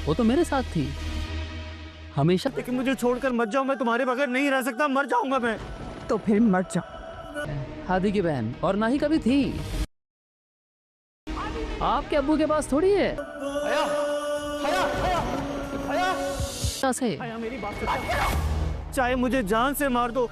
वो तो मेरे साथ थी हमेशा। लेकिन मुझे छोड़कर मत जाओ, मैं तुम्हारे बगैर नहीं रह सकता, मर जाऊंगा मैं। तो फिर मर जाओ। हादी की बहन, और ना ही कभी थी। आपके अब्बू के पास थोड़ी है। हया, हया, हया, हया। से मेरी बात सुनो। चाहे मुझे जान से मार दो।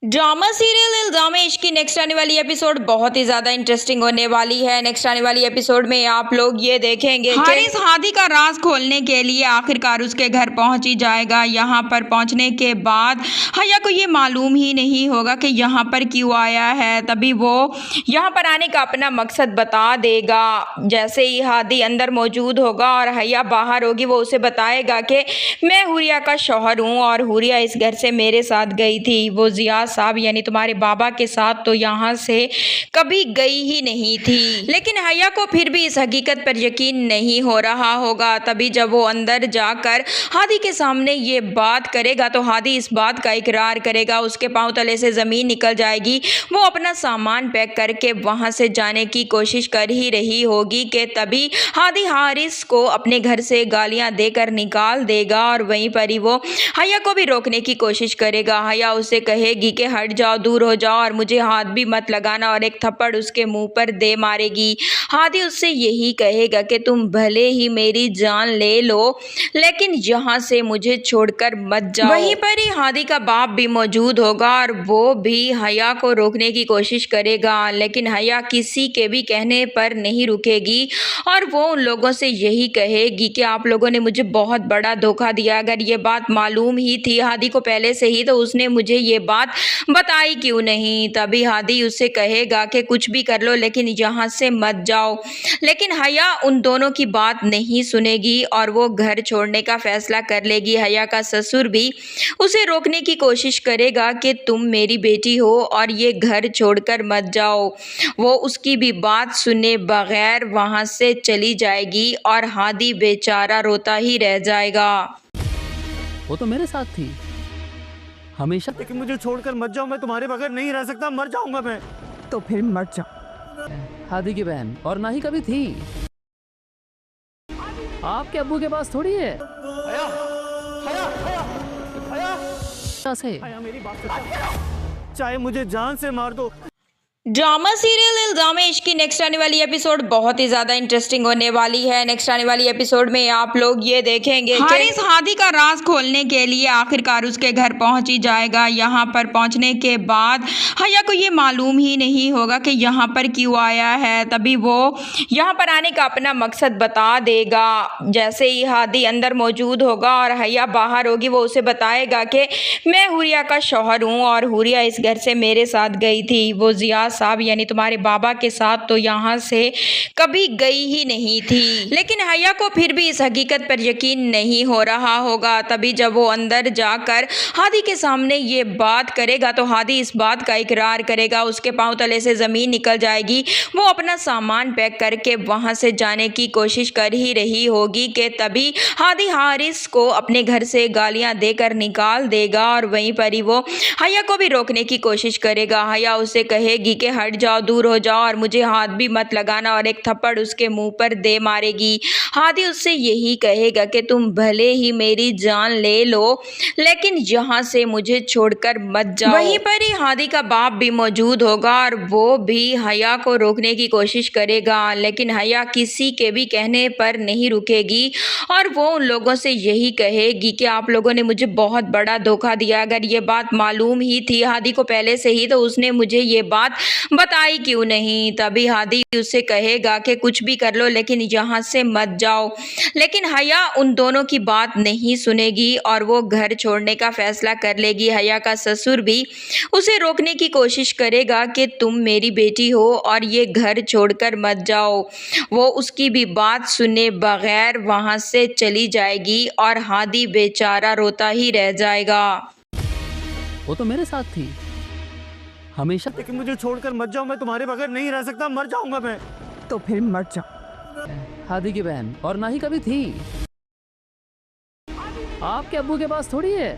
ड्रामा सीरियल इल्जाम-ए इश्क की नेक्स्ट आने वाली एपिसोड बहुत ही ज्यादा इंटरेस्टिंग होने वाली है। नेक्स्ट आने वाली एपिसोड में आप लोग ये देखेंगे हारिस हादी का राज खोलने के लिए आखिरकार उसके घर पहुंच ही जाएगा। यहाँ पर पहुंचने के बाद हया को ये मालूम ही नहीं होगा कि यहाँ पर क्यों आया है। तभी वो यहाँ पर आने का अपना मकसद बता देगा। जैसे ही हादी अंदर मौजूद होगा और हया बाहर होगी, वो उसे बताएगा कि मैं हुरिया का शौहर हूँ और हुरिया इस घर से मेरे साथ गई थी। वो जिया साहब यानी तुम्हारे बाबा के साथ तो यहाँ से कभी गई ही नहीं थी। लेकिन हया को फिर भी इस हकीकत पर यकीन नहीं हो रहा होगा। तभी जब वो अंदर जाकर हादी के सामने ये बात करेगा तो हादी इस बात का इकरार करेगा। उसके पांव तले से ज़मीन निकल जाएगी। वो अपना सामान पैक करके वहाँ से जाने की कोशिश कर ही रही होगी कि तभी हादी हारिस को अपने घर से गालियाँ देकर निकाल देगा और वहीं पर ही वो हया को भी रोकने की कोशिश करेगा। हया उसे कहेगी कि हट जाओ, दूर हो जाओ और मुझे हाथ भी मत लगाना, और एक थप्पड़ उसके मुंह पर दे मारेगी। हादी उससे यही कहेगा कि तुम भले ही मेरी जान ले लो लेकिन यहाँ से मुझे छोड़कर मत जाओ। वहीं पर ही हादी का बाप भी मौजूद होगा और वो भी हया को रोकने की कोशिश करेगा, लेकिन हया किसी के भी कहने पर नहीं रुकेगी और वो उन लोगों से यही कहेगी कि आप लोगों ने मुझे बहुत बड़ा धोखा दिया। अगर ये बात मालूम ही थी हादी को पहले से ही तो उसने मुझे ये बात बताई क्यों नहीं। तभी हादी उससे कहेगा कि कुछ भी कर लो लेकिन यहाँ से मत जाओ। लेकिन हया उन दोनों की बात नहीं सुनेगी और वो घर छोड़ने का फैसला कर लेगी। हया का ससुर भी उसे रोकने की कोशिश करेगा कि तुम मेरी बेटी हो और ये घर छोड़कर मत जाओ। वो उसकी भी बात सुने बगैर वहाँ से चली जाएगी और हादी बेचारा रोता ही रह जाएगा। वो तो मेरे साथ थी हमेशा। लेकिन मुझे छोड़कर मत जाओ, मैं तुम्हारे बगैर नहीं रह सकता, मर जाऊंगा मैं। तो फिर मर जाओ। हादी की बहन, और ना ही कभी थी। आपके अब्बू के पास थोड़ी है। हया, हया, हया, हया। से मेरी बात सुनो। चाहे मुझे जान से मार दो। ड्रामा सीरियल इल्जाम-ए इश्क की नेक्स्ट आने वाली एपिसोड बहुत ही ज्यादा इंटरेस्टिंग होने वाली है। नेक्स्ट आने वाली एपिसोड में आप लोग ये देखेंगे हारिस हादी का राज खोलने के लिए आखिरकार उसके घर पहुंच ही जाएगा। यहाँ पर पहुंचने के बाद हया को ये मालूम ही नहीं होगा कि यहाँ पर क्यों आया है। तभी वो यहाँ पर आने का अपना मकसद बता देगा। जैसे ही हादी अंदर मौजूद होगा और हया बाहर होगी, वो उसे बताएगा कि मैं हुरिया का शौहर हूँ और हुरिया इस घर से मेरे साथ गई थी। वो जिया साहब यानी तुम्हारे बाबा के साथ तो यहाँ से कभी गई ही नहीं थी। लेकिन हया को फिर भी इस हकीकत पर यकीन नहीं हो रहा होगा। तभी जब वो अंदर जाकर हादी के सामने ये बात करेगा तो हादी इस बात का इकरार करेगा। उसके पांव तले से ज़मीन निकल जाएगी। वो अपना सामान पैक करके वहाँ से जाने की कोशिश कर ही रही होगी कि तभी हादी हारिस को अपने घर से गालियाँ देकर निकाल देगा और वहीं पर ही वो हया को भी रोकने की कोशिश करेगा। हया उसे कहेगी कि हट जाओ, दूर हो जाओ और मुझे हाथ भी मत लगाना, और एक थप्पड़ उसके मुंह पर दे मारेगी। हादी उससे यही कहेगा कि तुम भले ही मेरी जान ले लो लेकिन यहाँ से मुझे छोड़कर मत जाओ। वहीं पर ही हादी का बाप भी मौजूद होगा और वो भी हया को रोकने की कोशिश करेगा, लेकिन हया किसी के भी कहने पर नहीं रुकेगी और वो उन लोगों से यही कहेगी कि आप लोगों ने मुझे बहुत बड़ा धोखा दिया। अगर ये बात मालूम ही थी हादी को पहले से ही तो उसने मुझे ये बात बताई क्यों नहीं। तभी हादी उससे कहेगा कि कुछ भी कर लो लेकिन यहाँ से मत जाओ। लेकिन हया उन दोनों की बात नहीं सुनेगी और वो घर छोड़ने का फैसला कर लेगी। हया का ससुर भी उसे रोकने की कोशिश करेगा कि तुम मेरी बेटी हो और ये घर छोड़कर मत जाओ। वो उसकी भी बात सुने बगैर वहाँ से चली जाएगी और हादी बेचारा रोता ही रह जाएगा। वो तो मेरे साथ थी हमेशा। लेकिन मुझे छोड़कर मत जाओ, मैं तुम्हारे बगैर नहीं रह सकता, मर जाऊंगा मैं। तो फिर मर जाओ। हादी की बहन, और ना ही कभी थी। आपके अब्बू के पास थोड़ी है।